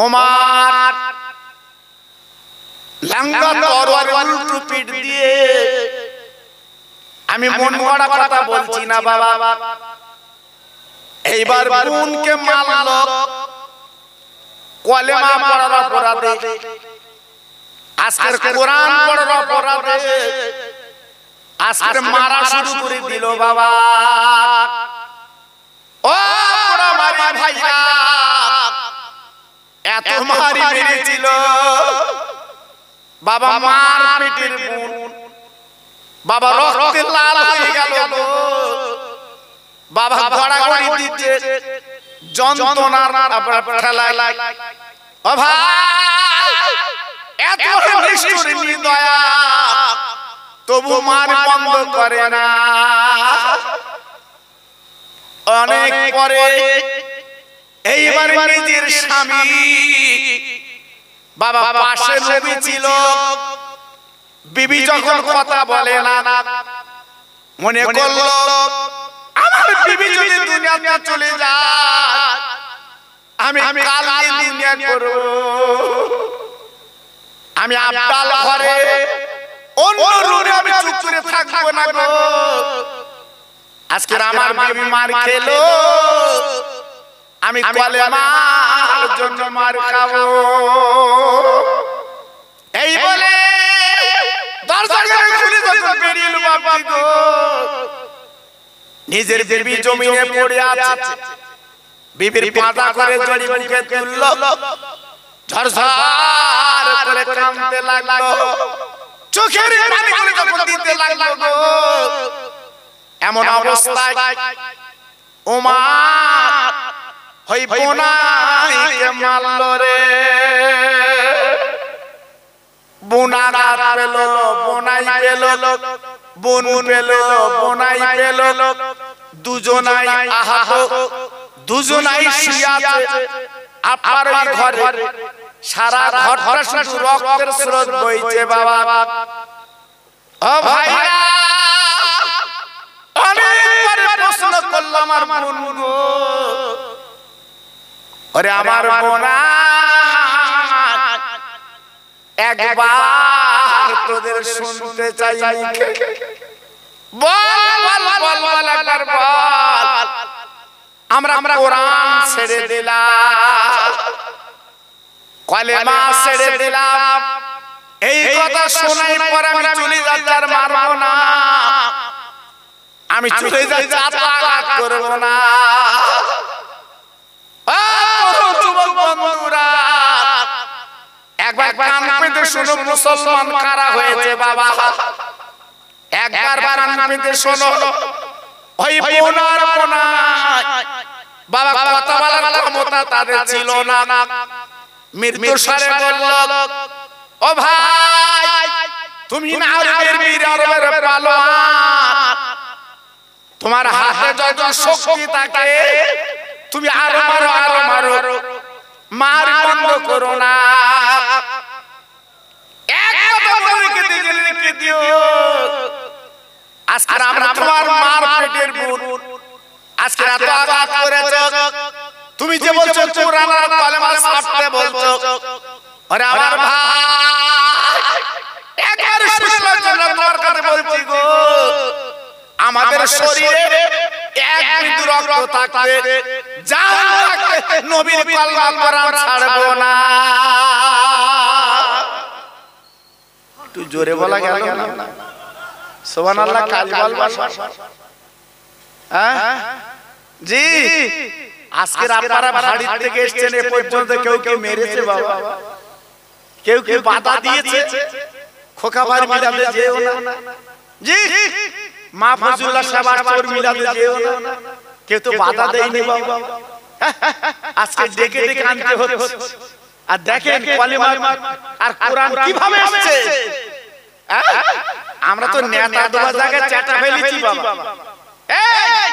ওমার লাঙ্গা তরোয়ার উল্টো পিঠ দিয়ে, আমি মন গড়া কথা বলছি না বাবা, এইবার বোনকে মারলো কলেমা পড়ার অপরাধে, আজকের কোরআন পড়ার অপরাধে, আজকের মারা শুরু করে দিল বাবা। ও মারি ভাইয়া, এত মারি মেরেছিল বাবা, মার পেটের বোন বাবা রক্তে লাল হয়ে গেল গো বাবা, গড়াগড়ি দিচ্ছে যন্ত্রণার ঠেলায়। ও ভাই, এত নিষ্ঠুর নির্দয়া, তবু মার বন্ধ করে না। অনেক পরে এইবার নিজের স্বামী বাবা পাশে নবী ছিল, বিবি যখন কথা বলে না, মনে করলো আমার বিবি যদি দুনিয়াতে চলে যায়, আমি কাল দুনিয়া করব, আমি আব্দাল ঘরে অন্য রুমে আমি চুপ করে থাকবো না গো। আজকে আমার বিবি মার খেলো, আমি কলেমার জন্য মার খাবো। এই বলে দরজা খুলে যখন বেরিয়ে এলো বাবা গো, নিজের বিবি জমিনে পড়ে আছে, বিবির পাতা করে জড়ি মুখে তুললো, ঝরঝর করে কাঁদতে লাগলো, চোখের পানিগুলো যখন দিতে লাগলো গো, এমন অবস্থায় ওমর হই বোনাইকে মারলো রে। বোনাঘাত পেল, বোনাই পেল, বোন পেল, বোনাই পেল, দুজনাই আহত, দুজনাই শুয়ে আছে আপনার ওই ঘরে, সারা ঘরটা শুধু রক্তের স্রোত বইছে বাবা। ও ভাইরা, অনেকবার প্রশ্ন করলাম আমার বোন গো, ওরে আমার বোনা, একবার তোদের শুনতে চাই, বল বল বল একবার বল, আমরা কোরআন ছেড়ে দিলাম, কলেমা ছেড়ে দিলাম, এই কথা শোনার পর আমি চলে যাচ্ছি, আর মারবো না, আমি চলে যাচ্ছি, আঘাত করবো না। যুবক বন্ধুরা, একবার কান পেতে শোনো, মুসলমান কারা হয়েছে বাবা, একবার কান পেতে শোনো, ওই বোনার বোনা বাবা কথা বলার ক্ষমতা তাদের ছিল না, মৃত্যুর সাথে বলল, ও ভাই তুমি না আরবের বীর, আরবের পালোয়ান, তোমার হাতে যত শক্তি থাকে তুমি আরো মারো, আরো মারো, মার বন্ধ করো না, এক কথা বলে রেখে দিও, আজকে আমরা তোমার মার পেটের বোন, আজকে এত আঘাত করেছো, তুমি যে বলছো কোরআন আর কালেমা ছাড়তে বলছো, আরে আমার ভাই একবার শুনবার জন্য তোমার কাছে বলছি গো, আমাদের শরীরে এক বিন্দু রক্ত থাকতে জান থাকতে নবীর কালেমা কোরআন ছাড়বো না। একটু জোরে বলা গেল না, সুবহানাল্লাহ, কাজ বলবা হ্যাঁ জি। আজকের আপনারা বাড়ি থেকে এসেছেন, এ পর্যন্ত কেউ কেউ মেরেছে বাবা, কেউ কেউ বাধা দিয়েছে, খোকা ভাই মিলাদে যেও না জি, মা ফজলুল্লাহ সাহেব আসর মিলাদে যেও না, কেউ তো বাধা দেয়নি বাবা, আজকে ডেকে ডেকে আনতে হচ্ছে। আর দেখেন কালেমা আর কোরআন কিভাবে আসছে, আমরা তো নেতা দোয়া জায়গায় চাটা ফেলেছি বাবা, এই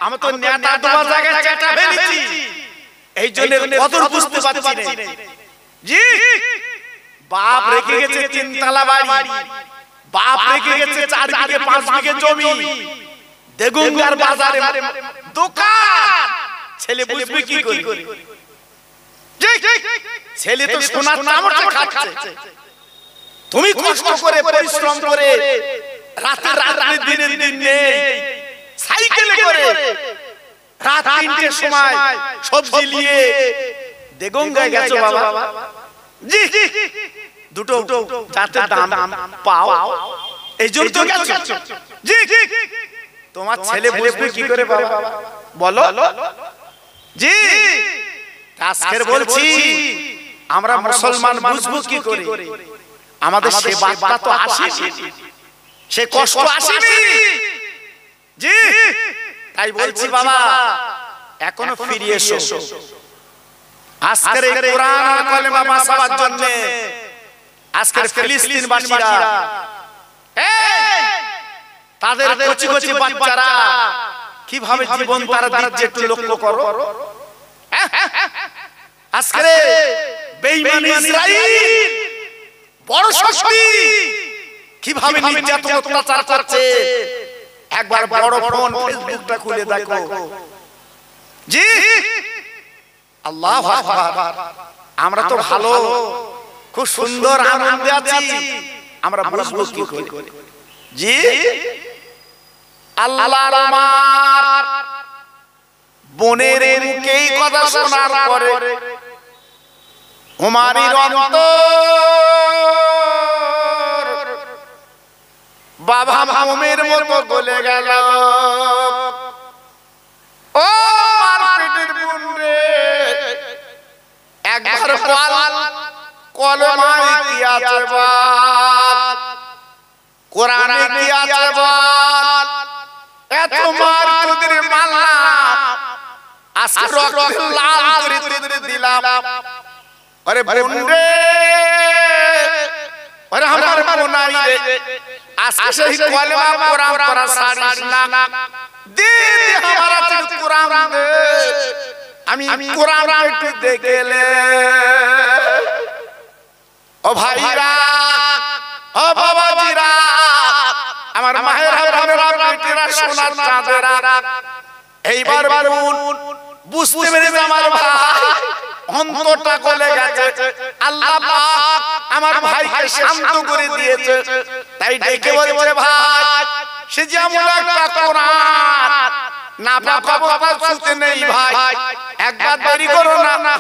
আমরা তো নেতা দোয়া জায়গায় চাটা ফেলেছি, এই জন্য কদর বুঝতে পারছি না জি। বাপ রেখে গেছে 3 তলা বাড়ি, বাপ রেখে গেছে 4 বিঘে 5 বিঘে জমি, দেগুঙ্গার বাজারে দোকান, ছেলে বুঝবে কি করে? ছেলে তো সোনার চামচে খাচ্ছে, তুমি কষ্ট করে পরিশ্রম করে রাতে রাতে দিনের দিন নেই সাইকেলে করে রাত 3টের সময় সবজি নিয়ে দেগঙ্গায় গেছো বাবা। জি দুটো যাতে দাম পাও এই জন্য তো গেছো। জি তোমার ছেলে বুঝবে কি করে বাবা বলো? জি আজকের বলছি আমরা মুসলমান বুঝবো কি করে? আমাদের সে বার্তা তো আসেনি, সে কষ্ট আসেনি। জি তাই বলছি বাবা এখনো ফিরে এসো। আজকের এই কোরআন আর কলেমা বাঁচাবার জন্য আজকের ফিলিস্তিনবাসীরা তাদের কচি কচি বাচ্চারা কিভাবে জীবন তারা দিচ্ছে একটু লক্ষ্য করো। আজকের বেঈমান ইসরাইল বড় শক্তি কিভাবে নির্যাতন অত্যাচার করছে একবার বড় ফোন ফেসবুকটা খুলে দেখো। জি আল্লাহু আকবার। আমরা তো ভালো খুব সুন্দর আনন্দে আছি, আমরা বুঝবো কি করে? জি আল্লাহর আমার বোনের মুখেই কথা শোনার পরে উমারির অন্তর বাবা মামের মতো গলে গেল। ও আমার পেটের বোন রে, একবার বল কলমায় কি আছে বল, কোরআনে কি আছে বল। এত মার তোদের মারলাম, আজকে রক্ত লাল করে তোদের দিলাম। আরে বোন রে, আরে আমার বোনাই রে, আজকে সেই কলমা কোরআন পড়া ছাড়িস না। দে দে আমারা তুই কোরআন দে, আমি কোরআন একটু দেখলে। ও ভাইরা, ও বাবাজিরা, আমার মায়েরা বোনেরা বেটিরা সোনার চাঁদেরা, এইবার বুঝতে পেরেছে আমার ভাই অন্তরটা গলে গেছে। আল্লাহ পাক আমার ভাইকে শান্ত করে দিয়েছে, তাই ডেকে বলছে ভাই সে যেমন একটা কোরআন না পাবো শুনতে নেই ভাই, একবার দেরি করো না,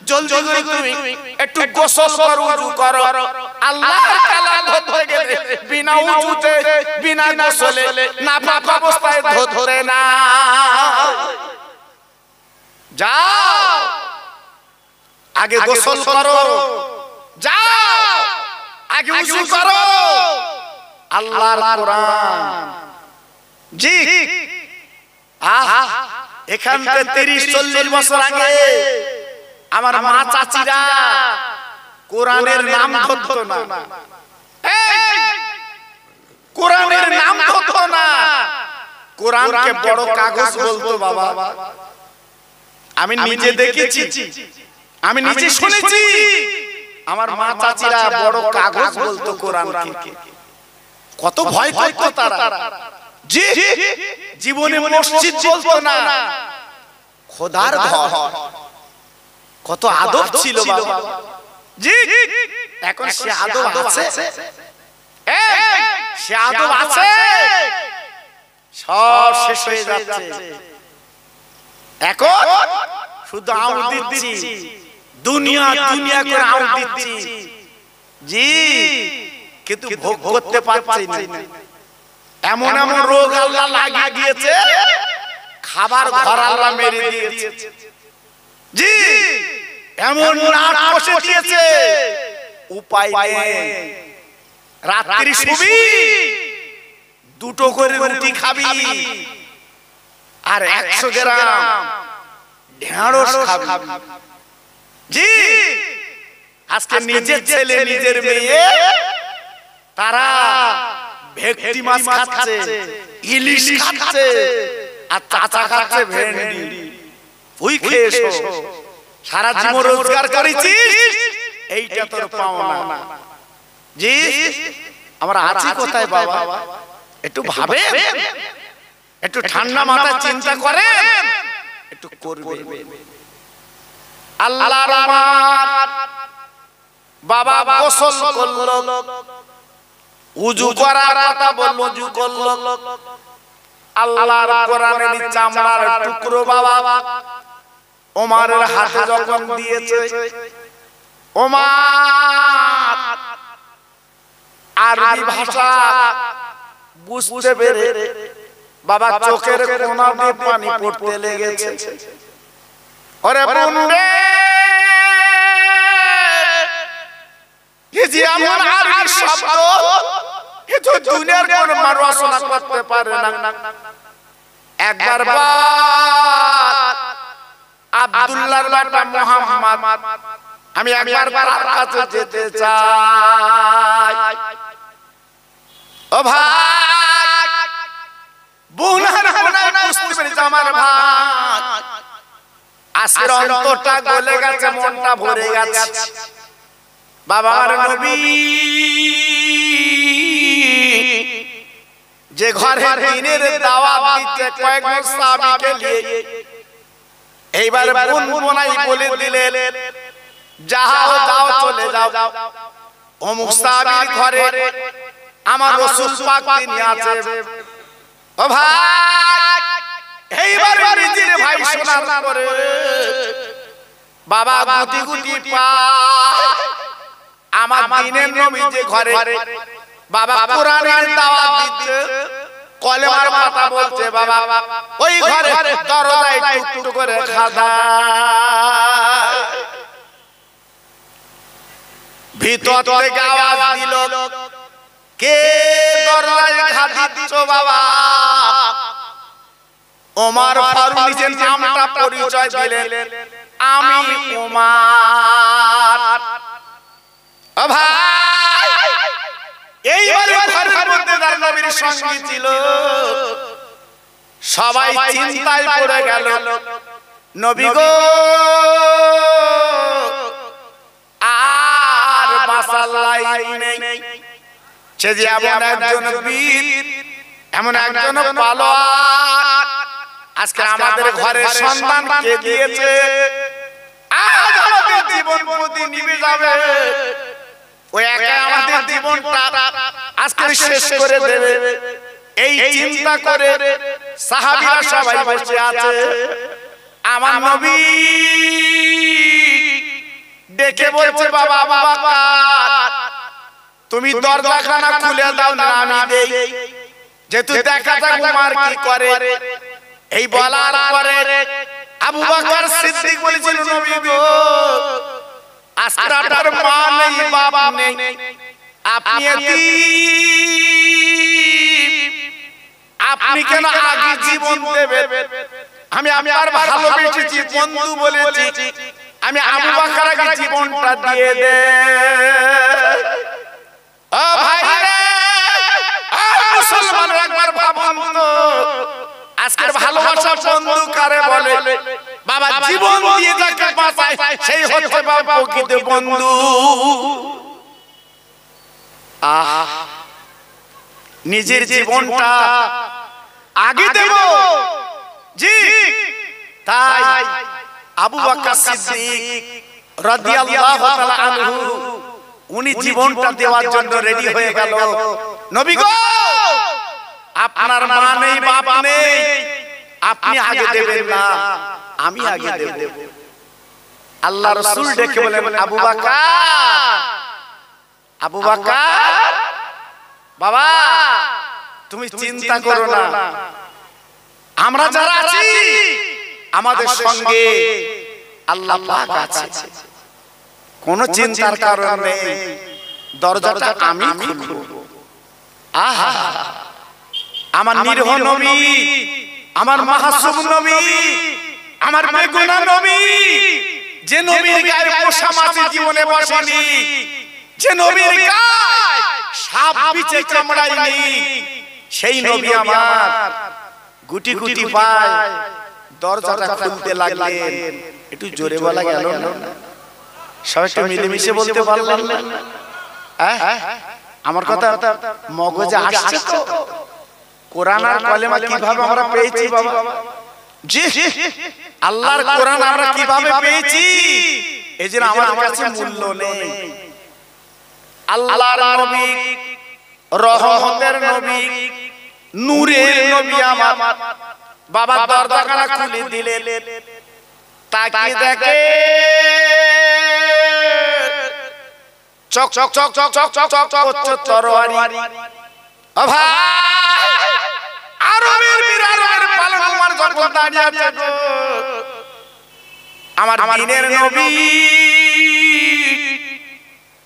জলদি করে তুমি একটু গোসল করো, ওযু করো। আল্লাহর কালাম ধরতে গেলে বিনা ওযুতে বিনা গোসলে নাপাক অবস্থায় ধরতে না। যাও আগে গোসল করো, যাও আগে ওযু করো। আল্লাহর কোরআন। জি এখান থেকে 30-40 বছর আগে আমার মা চাচিরা কোরআনের নাম ধরতো না, কোরআনের নাম ধরতো না, কোরআনকে বড় কাগজ বলতো বাবা। আমি নিজে দেখেছি, আমি নিজে শুনেছি, আমার মা চাচিরা বড় কাগজ বলতো কোরআনকে। কত ভয় করতো তারা। জি জীবনে মসজিদ বলতো না, খোদার ঘর। কত আদব ছিল বাবা। জি এখন সে আদব আছে? সে আদব আছে? সব শেষ হয়ে যাচ্ছে। এখন শুধু আউট দিচ্ছি, দুনিয়া দুনিয়া করে আউট দিচ্ছি। জি কিন্তু ভোগ করতে পারছি না। এমন এমন রোগ আল্লাহ লাগিয়ে দিয়েছে, খাবার ঘর আল্লাহ মেরে দিয়েছে। জি এমন নাট কষে দিয়েছে, উপায় নেই। রাত্রি শুবি, দুটো করে রুটি খাবি, আর 100 গ্রাম ঢেঁড়স খাবি। জি আজকে নিজের ছেলে নিজের মেয়ে তারা ভেটকি মাছ খাচ্ছে, ইলিশ খাচ্ছে, আর চাচা খাচ্ছে ভেন্ডি। তুই খেয়েছো, সারা জীবন রোজগার করেছিস, এইটা তোর পাওনা। জি আমরা আছি কোথায় বাবা? একটু ভাবে, একটু ঠান্ডা মাথায় চিন্তা করেন, একটু করবে। আল্লাহর আমার বাবা গোসল করলো, উযু করার কথা বলল, উযু করলো। আল্লাহর কোরআনের চামড়ার টুকরো বাবা ওমরের হাতে যখন দিয়েছে, ওমর আরবি ভাষা বুঝতে পেরে বাবা চোখের কোনা দিয়ে পানি পড়তে লেগেছে। ওরে বন্ধে, এই যে আমার আরবি শব্দ, এ তো দুনিয়ার কোন মানুষ রচনা করতে পারে না। একবার বল আব্দুল্লাহর বেটা মুহাম্মদ, আমি একবার তার কাছে যেতে চাই। ও ভাই, বুনার বুনার বুঝতে পেরেছে আমার ভাই, আজকের অন্তরটা গলে গেছে, মনটা ভরে গেছে। বাবার নবী যে ঘরে দিনের দাওয়াত দিতে কয়েকজন সাহাবীকে নিয়ে, এইবার বুনবুনাই বলে দিলেন, যাও যাও চলে যাও, অমুক সাহাবীর ঘরে আমার রাসূল পাক তিনি আছে। ও ভাই, এইবার নিজের ভাই শোনার পরে বাবা গুটি গুটি পায় আমার দিনের নবী যে ঘরে বাবা কোরআনের দাওয়াত দিচ্ছে, কলেমার কথা বলছে, বাবা ওই ঘরে দরজায় টুক করে খাদা, ভিতর থেকে আওয়াজ দিল, কে দরজায় খাদা দিচ্ছ বাবা? ওমর ফারুক নিজের নামটা পরিচয় দিলেন, আমি ওমর। ও ভাই, এইবারে ঘরের মধ্যে তার নবীর সঙ্গী ছিল, সবাই চিন্তায় পড়ে গেল, নবী গো আর বাঁচার লাইন নেই। সে যে এমন একজন বীর, এমন একজন পালোয়ান, আজকে আমাদের ঘরের সন্তানকে দিয়েছে, আজ আমাদের জীবন প্রতি নিভে যাবে, ওই একা আমাদের জীবনটা আজকে শেষ করে দেবে। এই চিন্তা করে সাহাবীরা সবাই বসে আছে। আমার নবী ডেকে বলছে, বাবা আবু বকর, তুমি দরজাখানা খুলে দাও না, আমি দেই, যেহেতু দেখা যাক উমর কি করে। এই বলার পরে আবু বকর সিদ্দিক বলেছিল, নবী গো আজকের মা নেই, বাপ নেই, আপনি কেন আগে জীবন দেবেন? আমি আপনার ভালোবেসেছি, বন্ধু বলেছি, আমি আবু বকর আগে জীবনটা দিয়ে দে। ও ভাই রে, মুসলমান একবার ভাবুন তো, আজকের ভালোবাসা বন্ধু কারে বলে? বাবা জীবন দিয়ে যাকে বাঁচায় সেই হচ্ছে বাবা প্রকৃত বন্ধু। নিজের জীবনটা আগে দেব, জি, তাই আবু বকর সিদ্দিক রাদিয়াল্লাহু তাআলা আনহু উনি জীবনটা দেওয়ার জন্য রেডি হয়ে গেল। নবী গো আপনার মা নেই, বাপ নেই, আপনি আগে দেবেন না, আমি আগে দেব। আল্লাহ রাসূল ডেকে বলেন, আবু বকর, আবু বকর বাবা তুমি চিন্তা করো না, আমরা যারা আছি আমাদের সঙ্গে আল্লাহ পাক আছে, কোনো চিন্তার কারণ নেই, দরজাটা আমি খুলব। আহা, আমার নিরহ নবী, আমার মাসুম নবী, আমার বেগুনা নবী, যে নবীর গায়ে পোষা মাছি জীবনে বসেনি, যে নবীর গায়ে সাপ বিছে কামড়ায়নি, সেই নবী আমার গুটি গুটি পায় দরজাটা খুলতে লাগলেন। একটু জোরে বলা গেল না? সবাই একটু মিলেমিশে বলতে পারলেন না? আমার কথা মগজে আসছে তো? কোরআন আর কলেমা কিভাবে আমরা পেয়েছি বাবা? জি আল্লাহর কোরআন আমরা কিভাবে পেয়েছি এই যে আমাদের কাছে মূল্য নেই। আল্লাহর নবী, রহমতের নবী, নূরের নবী আমার বাবা দরজাখানা খুলে দিলেন, তাকিয়ে দেখে চক চক চক চক চক চক চক চক করছে তরবারি। ও ভাই, আরবের বীর আরবের পালনকুমার যখন দাঁড়িয়ে আছে গো, আমার দিনের নবী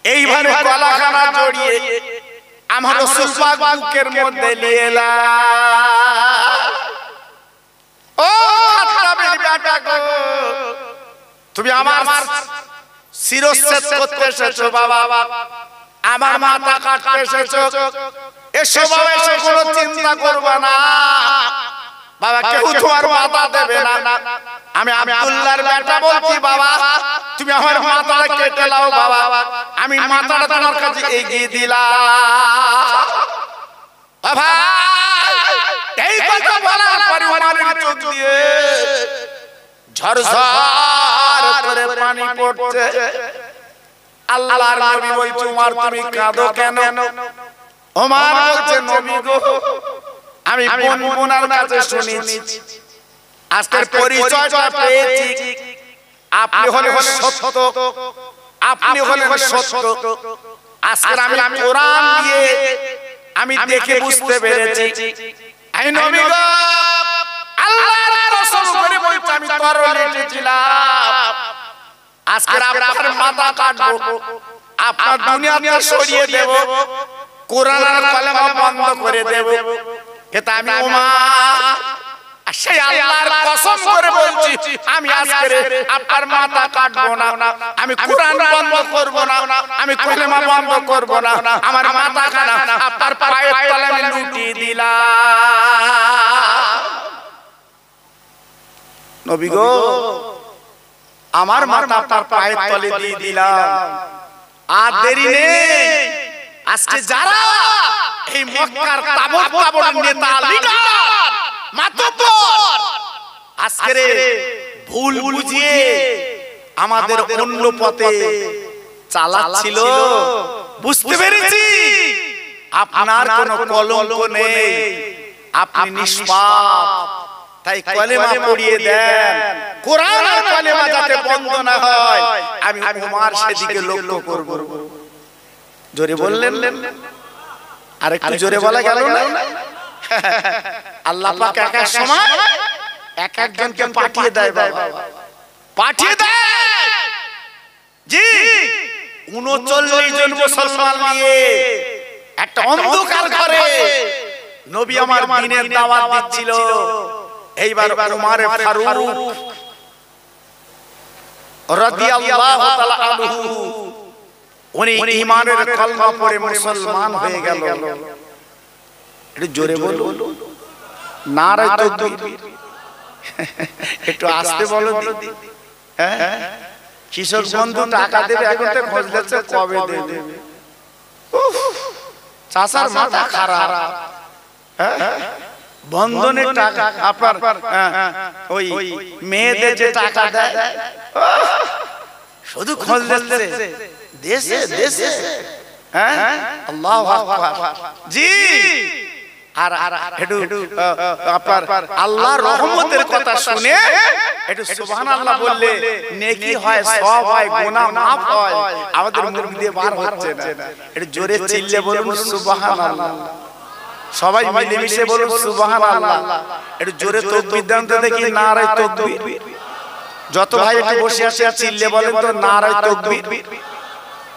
এইভাবে গলাখানা জড়িয়ে আমার রাসূল পাক বুকের মধ্যে নিয়ে এলা। ও খাত্তাবের বেটা গো, তুমি আমার শিরচ্ছেদ করতে এসেছো বাবা, আমার মাথা কাটতে এসেছো, এসো বাবা এসো, কোনো চিন্তা করবে না বাবা, কেউ তোমার মাথা দেবে না। আমি আব্দুল্লাহর বেটা বলছি বাবা, তুমি আমার মাথাটা কেটে নাও বাবা, আমি মাথাটা তোমার কাছে এগিয়ে দিলাম। ও ভাই, এই কথা বলার পরে ওমরের চোখ দিয়ে ঝরঝর করে পানি পড়ছে। আল্লাহর নবী বলছে, ওমর তুমি কাঁদো কেন? ওমর বলছে, নবী গো, আমি বোনার কাছে শুনেছি, আজকের পরিচয়টা পেয়েছি, আপনি হলেন সত্য, আপনি হলেন সত্য। আজকের আমি কোরআন দিয়ে আমি দেখে বুঝতে পেরেছি, এই নবী গো, আল্লাহর কসম করে বলছি আমি তরবারি এনেছিলাম, আজকের আপনার মাথা কাটবো, আপনার দুনিয়াতে সরিয়ে দেব, কোরআন আর কালেমা বন্ধ করে দেব। এটা আমি ওমর সেই আল্লাহর কসম করে বলছি, আমি আজকে আপনার মাথা কাটবো না, আমি কোরআন বন্ধ করব না, আমি কালেমা বন্ধ করব না, আমার মাথা কাটা আপনার পায়ের তলায় আমি লুটিয়ে দিলাম। নবী গো, আমার মাথা আপনার পায়ের তলে দিয়ে দিলাম, আর দেরি নেই। আজকে যারা এই মক্কার তাবড় তাবড় নেতা লিডার মাতব্বর আজকে ভুল বুঝিয়ে আমাদের অন্য পথে চালাচ্ছিল, বুঝতে পেরেছি আপনার কোনো কলঙ্ক নেই, আপনি নিষ্পাপ, তাই কলেমা পড়িয়ে দেন, কোরআন আর কলেমা যাতে বন্ধ না হয়, আমি ওমর সেদিকে লক্ষ্য করব। জোরে বললেন, আর একটু জোরে বলা গেল না? আল্লাহ পাক এক এক সময় এক একজনকে পাঠিয়ে দেয় বাবা, পাঠিয়ে দেয়। জি ৩৯ জন মুসলমান নিয়ে একটা অন্ধকার ঘরে নবী আমার দ্বীনের দাওয়াত দিচ্ছিল। এইবার ওমর ফারুক রাদিয়াল্লাহু তাআলা আনহু উনি ঈমানের কলমা পড়ে মুসলমান হয়ে গেল। একটু জোরে বলুন, নারে তাকবীর। একটু আস্তে বলো দি। হ্যাঁ, কিশোর বন্ধু টাকা দেবে, এখন তো খোঁজ দিচ্ছে কবে দেবে। চাচার মাথা খারাপ। হ্যাঁ, বন্ধনের টাকা আপনার ওই মেয়েদের যে টাকা দেয়, শুধু খোঁজ দিচ্ছে দেশে দেশে। হ্যাঁ, আল্লাহু আকবার। জি, আর একটু আপনার আল্লাহর রহমতের কথা শুনে একটু সুবহানাল্লাহ বললে নেকি হয়, সওয়াব হয়, গুনাহ মাফ হয়। আমাদের মুখ দিয়ে বার হচ্ছে না। একটু জোরে চিল্লে বলুন সুবহানাল্লাহ। সবাই মিলেমিশে বলুন সুবহানাল্লাহ। একটু জোরে তাকবীর দেন তো দেখি, নারে তাকবীর। যত ভাই একটু বসে আছে চিল্লে বলেন তো নারে তাকবীর।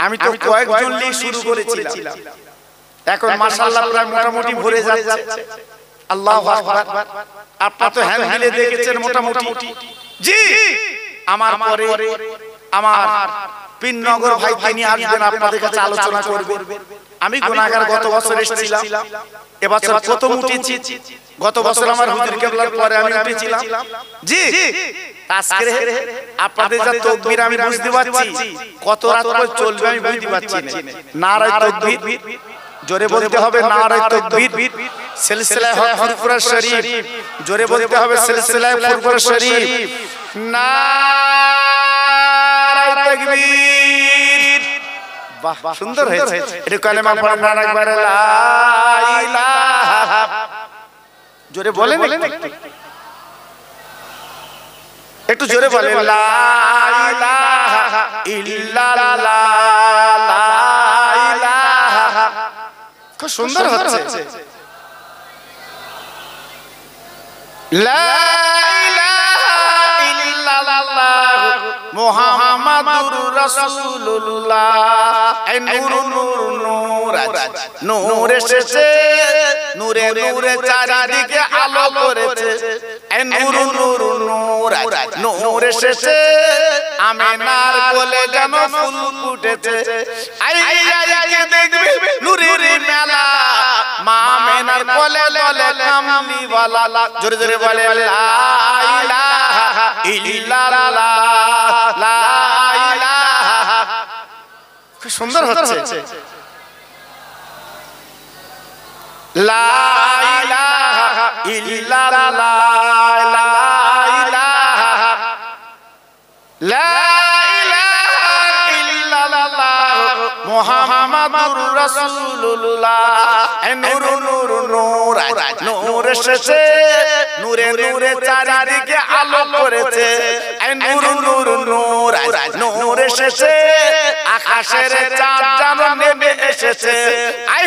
আমি তো কয়েকজন নিয়ে শুরু করেছিলাম, এখন মাশাআল্লাহ প্রায় মোটামুটি ভরে যাচ্ছে। আল্লাহু আকবার। আপনারা তো হ্যান্ড মিলে দেখেছেন মোটামুটি। জি, আমার পরে আমার পিননগর ভাই তিনি আসবেন, আপনাদের কাছে আলোচনা করবেন। আমি গুনাহগার, গত বছর এসেছিলাম, এবছর প্রথম উঠেছি। গত বছর আমার হুজুর কেবলার পরে আমি উঠেছিলাম। জি, আজকে আপনাদের যা তাকবীর আমি বুঝতে পারছি, কত রাত পর চলবে আমি বুঝতে পারছি না। নারে তাকবীর। জোরে বলতে হবে নারায়ে তাকবীর সিলসিলায়ে হক ফুরফুরা শরীফ জোরে বলতে হবে সিলসিলায়ে ফুরফুরা শরীফ নারায়ে তাকবীর বাহ সুন্দর হয়েছে এটা কালেমা পড়েন না একবার লা ইলাহা জোরে বলেন একটু জোরে বলেন লা ইলাহা ইল্লাল্লাহ লা ইলাহা খুব সুন্দর হচ্ছে লা ইলাহা ইল্লাল্লাহ মুহাম্মাদুর রাসূলুল্লাহ এই নূর নূর নূর নূর এসেছে নূরে নূরে চারিদিকে আলো করেছে এই নূর নূর নূর নূর এসেছে আমিনার কোলে যেন ফুল ফুটেছে আই কে দেখবে নূরের মেলা মা আমিনার কোলে কোলে কামলি ওয়ালা জোরে জোরে বলে লা ইলাহা ইল্লাল্লাহ লা ইলাহা খুব সুন্দর হচ্ছে লা ইলাহা ইল্লাল্লাহ লা ইলাহা লা ইলাহা ইল্লাল্লাহ মুহাম্মাদুর রাসূলুল্লাহ নূর নূর নূর নূর এসেছে নূরে নূরে চারিদিকে আলো করেছে নূর নূর নূর নূর এসেছে আকাশের চাঁদ যেন নেমে এসেছে আই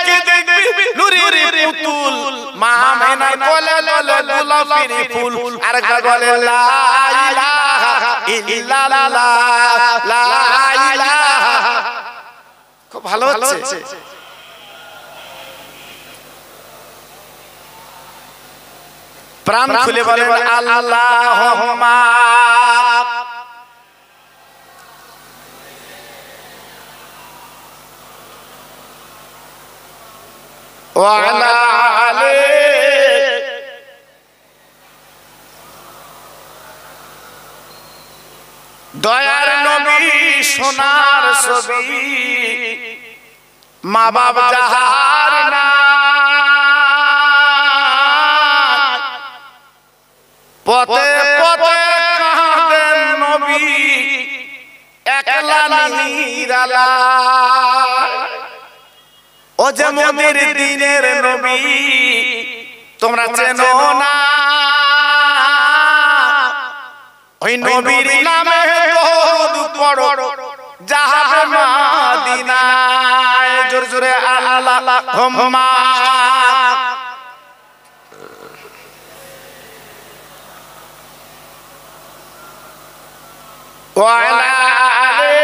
কে দেখবি নূরের পুতুল মা আমিনার কোলে কোলে গোলাপের ফুল আরেকবার বলে লা ইলাহা ইল্লাল্লাহ লা ইলাহা খুব ভালো হচ্ছে প্রাণ খুলে বলেন আল্লাহুম্মা ওয়া আলা আলি দয়ার নবী সোনার ছবি মা বাবা যাহার না পথে পথে কাঁদেন নবী একলা নিরালা ও যে মোদের দিনের নবী তোমরা চেনো না ওই নবীর নামে দরুদ পড়ো যাবে মদিনায় জোরে জোরে আল্লাহুম্মা ওয়া আলা আলি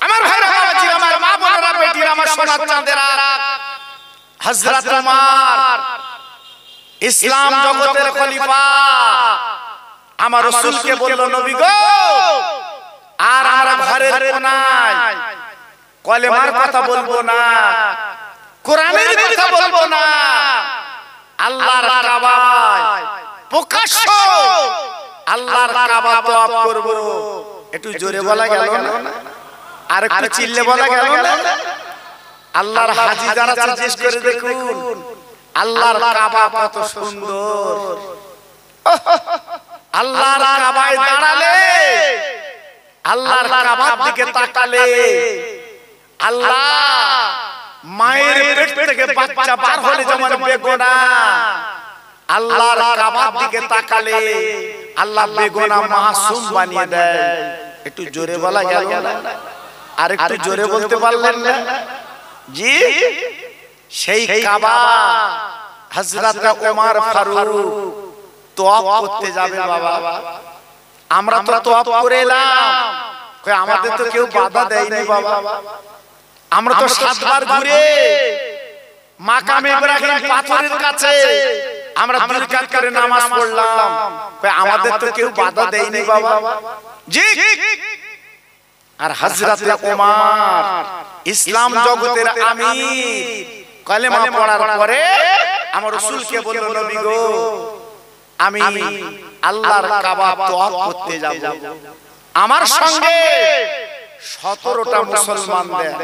আমার ভাইরা বাবাজি আমার মা বোনেরা বেটিরা আমার সোনা চাঁদেরা হযরত ওমর ইসলাম জগতের খলিফা আমার রাসূলকে বলল নবী গো আর আমরা ঘরের কোনায় কলেমার কথা বলবো না কোরআনের কথা বলবো না আল্লাহর কাবায় প্রকাশ্য আল্লাহর কাবা তওয়াফ করব একটু জোরে বলা গেল না আর একটু চিল্লে বলা গেল না আল্লাহর হাজী যারা জিজ্ঞেস করে দেখুন আল্লাহর কাবা কত সুন্দর আল্লাহর কাবায় দাঁড়ালে আল্লাহর কাবার দিকে তাকালে আল্লাহ মায়ের পেট থেকে বাচ্চা বার হলে যেমন বেগুনাহ আল্লাহর কাবার দিকে তাকালে আল্লাহ বেগুনাহ মাসুম বানিয়ে দেয় একটু জোরে বলা গেল না আর একটু জোরে বলতে পারলেন না জি সেই কাবা হযরত ওমর ফারুক তওয়াফ করতে যাবে বাবা আমরা তো তওয়াফ করে এলাম কই আমাদের তো কেউ বাধা দেয়নি বাবা আমরা তো 7 বার ঘুরে মাকাম ইব্রাহিম পাথরের কাছে আমরা 2 রাকাত করে নামাজ পড়লাম কই আমাদের তো কেউ বাধা দেয়নি বাবা জি আর হযরত ওমর ইসলাম জগতের আমির কালেমা পড়ার পরে আমার রাসূলকে বলল নবী গো আমি আল্লাহর কাবা তওয়াফ করতে যাব আমার সঙ্গে 17টা মুসলমান দেন।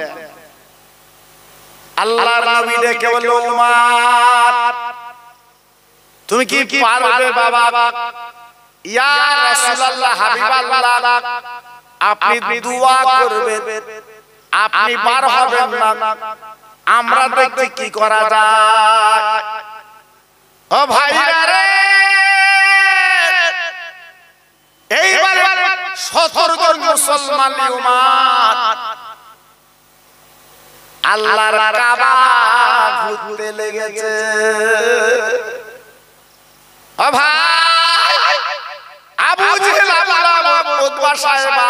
আল্লাহর নবী ডেকে বলল, উমার তুমি কি পারবে বাবা? ইয়া রাসূলুল্লাহ, হাবিবাল্লাহ, আপনি দোয়া করবেন, আপনি পার হবেন না, আমরা দেখি কি করা যায়। ও ভাইরা রে, এইবার 17 জন মুসলমান উমার আল্লাহর কাবা ঘুরতে লেগেছে। ও ভাই, আবু জেহেল, আবু লাহাব, উতবা সাহেবা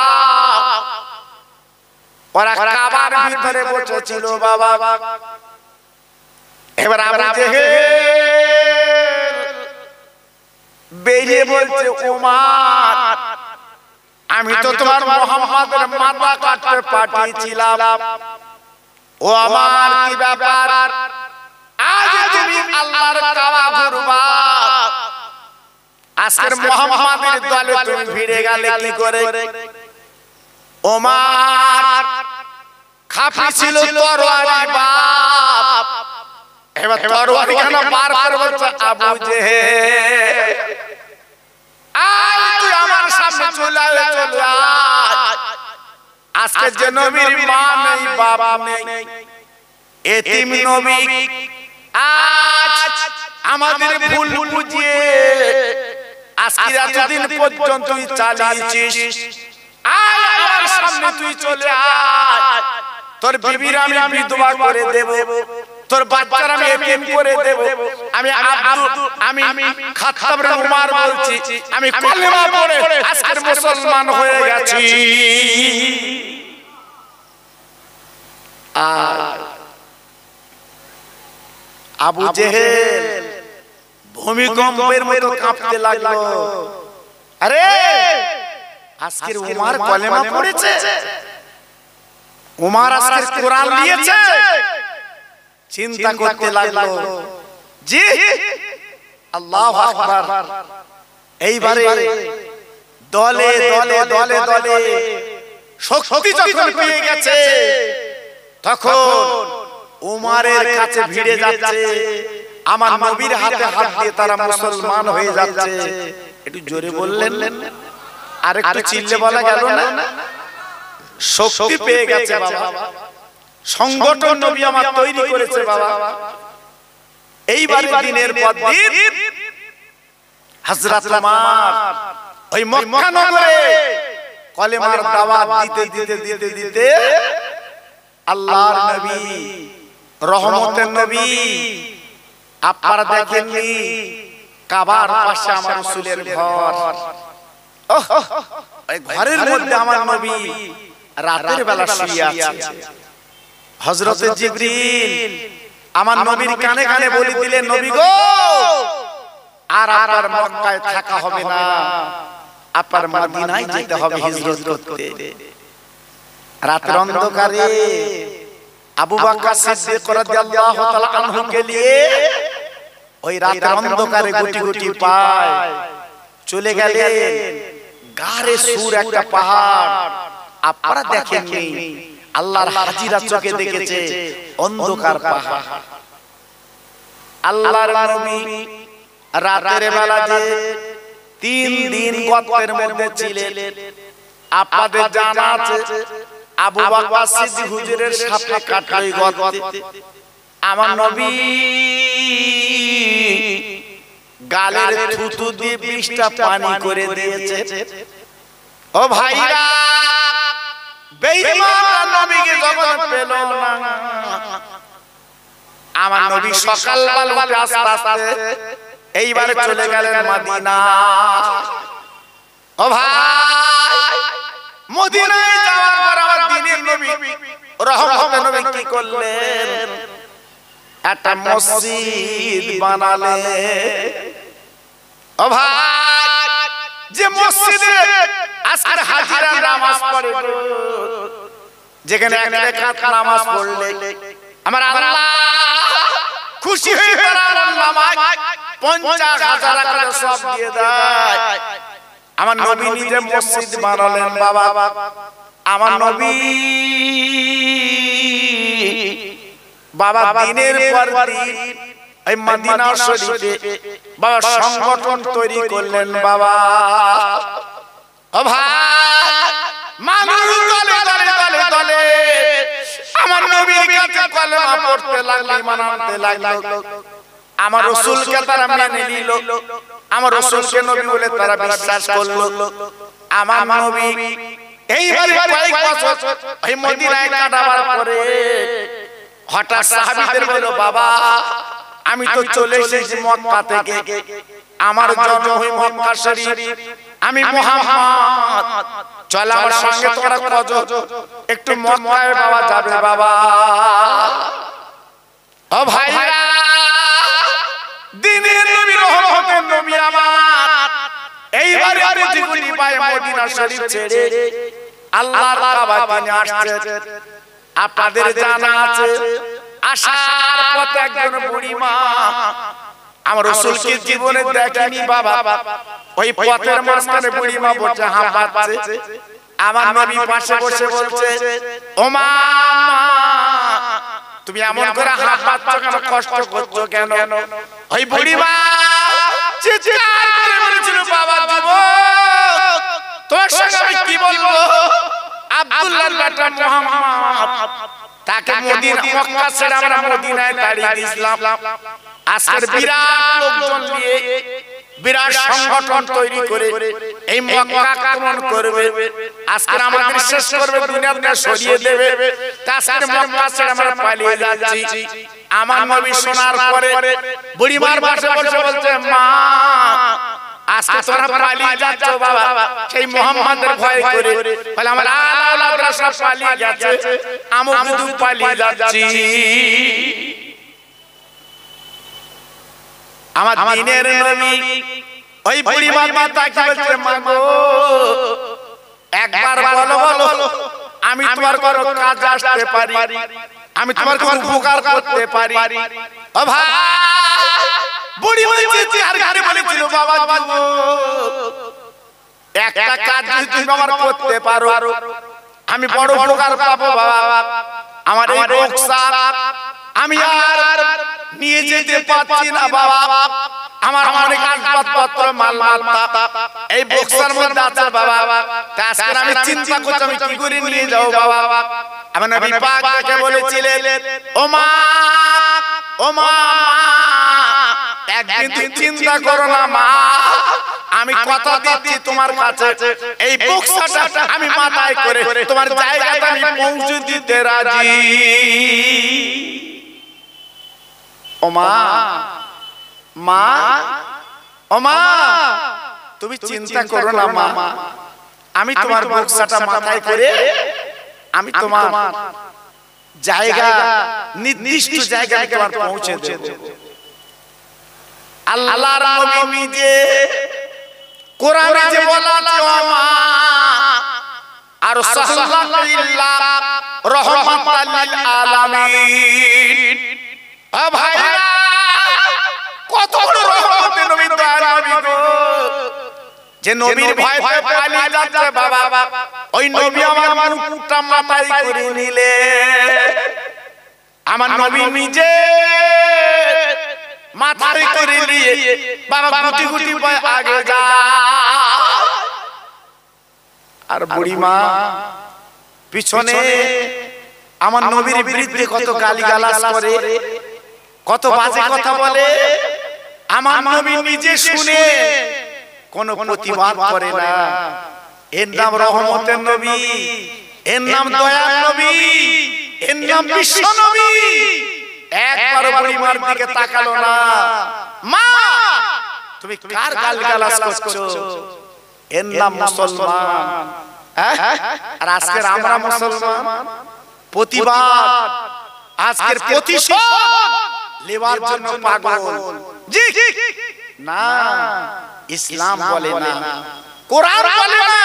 ওরা কাবার ভিতরে বসেছিল বাবা। এবার আবু জেহেল বেরিয়ে বলছে, উমার আমি তো তোমার মুহাম্মাদের মাথা কাটতে পাঠিয়েছিলাম, ও আমার কি ব্যাপার, আজ তুমি আল্লাহর কাবা ঘুরবা, আজকের মুহাম্মাদের দলে তুমি ভিড়ে গেলে কি করে? ওমর খাফি ছিল তরবারি বাপ। এবার তরবারি কেন বার করে বলছে, আবু জেহেল আয় তুই আমার সামনে চলে আয়, চলে আয়। আজকে যে নবীর মা নেই, বাবা নেই, এতিম নবী, আজ আমাদের ভুল বুঝিয়ে আজকে এতদিন পর্যন্ত তুই চালিয়েছিস, আয় আমার সামনে তুই চলে আয়। তোর বিবির আমি বিধবা করে দেব, তোর বাচ্চার আমি এতিম করে দেব। আমি খাত্তাব বিন উমর বলছি, আমি কালেমা পড়ে আজকের মুসলমান হয়ে গেছি। আবু জেহেল ভূমিকম্পের মতো কাঁপতে লাগলো। আরে আজকের উমর কালেমা পড়েছে, উমর আজকের কোরআন নিয়েছে। চিন্তা করতে লাগলো, জি আল্লাহু আকবার। এইবারে দলে দলে দলে দলে শক্তি যখন পেয়ে গেছে, তখন উমরের কাছে ভিড়ে যাচ্ছে, আমার নবীর হাতে হাত দিয়ে তারা মুসলমান হয়ে যাচ্ছে। একটু জোরে বললেন, আর একটু চিল্লে বলা গেল না? শক্তি পেয়ে গেছে বাবা, সংগঠন নবী আমার তৈরি করেছে বাবা। এইবার দিনের পর দিন হযরত ওমর ওই মক্কা নগরে কলেমার দাওয়াত দিতে দিতে দিতে দিতে আল্লাহর নবী, রহমতের নবী, আপনারা দেখেননি কাবার পাশে আমার রাসূলের ঘর, ওই ঘরের মধ্যে আমার নবী রাতের বেলা শুয়ে আছে। হযরত জিবরিল আমার নবীর কানে কানে বলে দিলেন, নবী গো, আর আপনার মক্কায় থাকা হবে না, আপনার মদিনায় যেতে হবে হিজরত করতে। রাতের অন্ধকারে আবু বকর সিদ্দিক রাদিয়াল্লাহু তাআলা আনহুকে নিয়ে ওই রাতের অন্ধকারে গুটি গুটি পায় চলে গেলেন গারে সুর একটা পাহাড়। আপনারা দেখেননি, আল্লাহর হাজিরা চোখে দেখেছে অন্ধকার পাহাড়। আল্লাহর নবী রাতের বেলা যে 3 দিন গর্তের মধ্যে ছিলেন, আপনাদের জানা আছে আবু বকর সিদ্দিক হুজুরের সাথে কাটলো গর্তে। আমার নবী গালের থুতু দিয়ে 20টা পানি করে দিয়েছে। ও ভাইরা, বেঈমান নবীকে যখন পেল না, আমার নবী সকালবেলা উঠে আস্তে আস্তে এইবারে চলে গেলেন মদিনা। ও ভাই, মদিনায় যাওয়ার পর আমার দ্বীনের নবী, রহমতের নবী কি করলেন? একটা মসজিদ বানালেন। ও ভাই, যে মসজিদে আজকের হাজিরা নামাজ পড়ে, যেখানে এক রাকাত নামাজ পড়লে আমার আল্লাহ খুশি হয়ে তার নামাজ 50,000 টাকা সওয়াব দিয়ে দেয়। আমার নবী নিজে মসজিদ বানালেন বাবা। আমার নবী বাবা দিনের পর দিন এই মদিনা শরীফে বাবা সংগঠন তৈরি করলেন বাবা। ও ভাই, মানুষ দলে দলে দলে দলে আমার নবীর কাছে কলেমা পড়তে লাগলো, ঈমান আনতে লাগলো। আমার রাসূলকে তারা মেনে নিল, আমার রাসূলকে নবী বলে তারা বিশ্বাস করলো। আমার নবী এইভাবে কয়েক বছর এই মদিনায় কাটাবার পরে হঠাৎ সাহাবীদের বলল, বাবা আমি তো চলে এসেছি মক্কা থেকে, আমার জন্ম হয় মক্কা শরীফ, আমি মুহাম্মদ, চল আমার সঙ্গে তোমরা কত একটু মক্কায় বাবা যাবে বাবা। ও ভাইরা, দিনের নবী রহমতের নবী আমার এইবারে পৃথিবী পায় মদিনা শরীফ ছেড়ে আল্লাহর কাবাতে নিয়ে আসছে। আপনাদের জানা আছে আসার পথে একজন বুড়ি মা আমার রাসূলকে জীবনে দেখেনি বাবা, ওই পথের মাঝখানে বুড়ি মা বসে হাঁপাচ্ছে। আমার নবী পাশে বসে বলছে, ও মা তুমি এমন করে হাঁপাচ্ছ কেন, কষ্ট করছো কেন? ওই বুড়ি মা চিৎকার করে বলেছিল, বাবা যুবক তোমার সঙ্গে আমি কি বলবো, আব্দুল্লাহর বেটা মুহাম্মদ তাকে মদিনা মক্কা ছেড়ে আমরা মদিনায় তাড়িয়ে দিয়েছিলাম। আজকের বিরাট লোকজন নিয়ে বিরাট সংগঠন তৈরি করে এই মক্কা আক্রমণ করবে, আজকে আমাদের শেষ করবে, দুনিয়াতে সরিয়ে দেবে। আজকে মক্কা ছেড়ে আমরা পালিয়ে যাচ্ছি। আমার নবী শোনার পরে বুড়ি মার পাশে বসে বলছে, মা আজকে তোমরা পালিয়ে যাচ্ছ বাবা সেই মুহাম্মাদের ভয় করে, বলে আমার আলাদা সব পালিয়ে গেছে, আমিও কিন্তু পালিয়ে যাচ্ছি। আমার দিনের নবী ওই বুড়ি মার মাথাকে বলছে, মা গো একবার বলো বলো আমি তোমার কোনো কাজে আসতে পারি, আমি তোমার কোনো উপকার করতে পারি। ও ভাই, বুড়ি বলছে আর ঘরে বলেছিল, বাবা একটা কাজ যদি তুমি আমার করতে পারো আমি বড় উপকার পাবো বাবা। আমার এই বক্সার আমি আর নিয়ে যেতে পারছি না বাবা, আমার অনেক আসবাবপত্র মাল মালতা এই বক্সার মধ্যে আছে বাবা। আজকে আমি চিন্তা করছি আমি কি করে নিয়ে যাও বাবা। আমার নবী পাক তাকে বলেছিলেন, ও মা ও মা একদিন তুমি চিন্তা করো না মা, আমি কথা দিচ্ছি তোমার কাছে এই বক্সাটা আমি মাথায় করে তোমার জায়গাতে আমি পৌঁছে দিতে রাজি। ও মা মা ও মা তুমি চিন্তা করো না মা, আমি তোমার বক্সাটা মাথায় করে আমি তোমার জায়গা নির্দিষ্ট জায়গায় তোমার পৌঁছে দেব। আল্লাহর নবী নিজে কোরআনে যে বলা আছে, ও মা আর সাল্লাল্লাহু ইল্লা রাহমাতাল লিল আলামিন। ও ভাইরা, কত বড় রহমতের নবী দয়ার নবী গো, যে নবীর ভয়তে পালিয়ে যাচ্ছে বাবা, ওই নবী আমার মুকুটটা মাথায় করে নিলে। আমার নবী নিজে মাথায় করে নিয়ে বাবা গুটি গুটি পায় আগে যা। আর বুড়ি মা পিছনে আমার নবীর বিরুদ্ধে কত গালিগালাজ করে, কত বাজে কথা বলে। আমার নবী নিজে শুনে কোন প্রতিবাদ করে না। এর নাম রহমতের নবী, এর নাম দয়ার নবী, এর নাম বিশ্ব নবী। একবার বুড়ি মার দিকে তাকালো না। মা তুমি কার গালিগালাজ করছো? এর নাম মুসলমান। আর আজকে আমরা মুসলমান প্রতিবাদ, আজকের প্রতিশোধ লেবার জন্য পাগল। জি না, ইসলাম বলে না, কোরআন বলে না,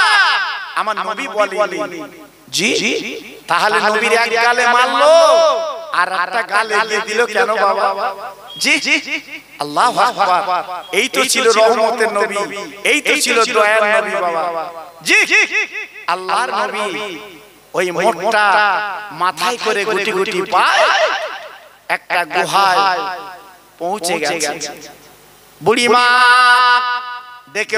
আমার নবী বলেনি। জি তাহলে নবীর এক গালে মারলো আর একটা গাল এগিয়ে দিল কেন বাবা? জি আল্লাহু আকবার, এই তো ছিল রহমতের নবী, এই তো ছিল দয়ার নবী বাবা। জি আল্লাহর নবী ওই মোটটা মাথায় করে গুটি গুটি পায় একটা গুহায় পৌঁছে গেছে। বুড়িমা দেখে